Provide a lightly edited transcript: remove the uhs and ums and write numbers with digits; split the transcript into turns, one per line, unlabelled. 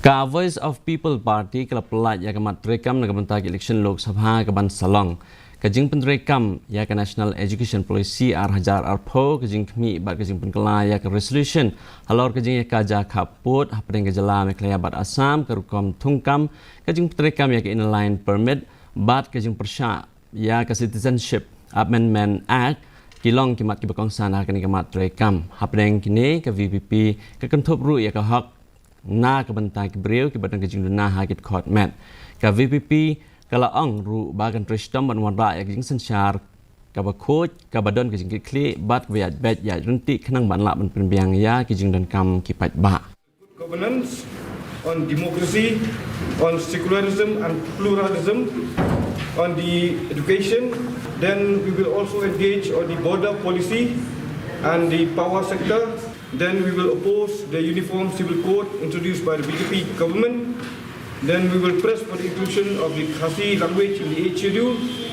Ka Voice of People Party kala pelat ya kamat rekam na kabantag election Lok Sabha kaban Salong. Kajing penrekam ya ka National Education Policy Hajar Arpo kajing kami bat kajing penkela ya ka resolution halor kajing ya kaja kaput hapeng kajala meklaya bat Assam karukom tungkam kajing penrekam ya ka inline permit bat kajing persya ya ka Citizenship Amendment Act kilong kimat kibakong sana kani kamat rekam hapeng kini ka VPP ka kentup ru ya ka hak na kabantang kibriu kibatan kajing duna hakit court mat ka VPP kalau ang ru bagan tristam ban wanra ya kajing sensyar ka bakoj ka badon kajing kli bat wiat bet ya runti kenang ban la ban penbiang ya kajing dan kam kipat ba
governance on democracy, on secularism and pluralism, on the education. Then we will also engage on the border policy and the power sector. Then we will oppose the Uniform Civil Code introduced by the BJP government. Then we will press for the inclusion of the Khasi language in the 8th schedule.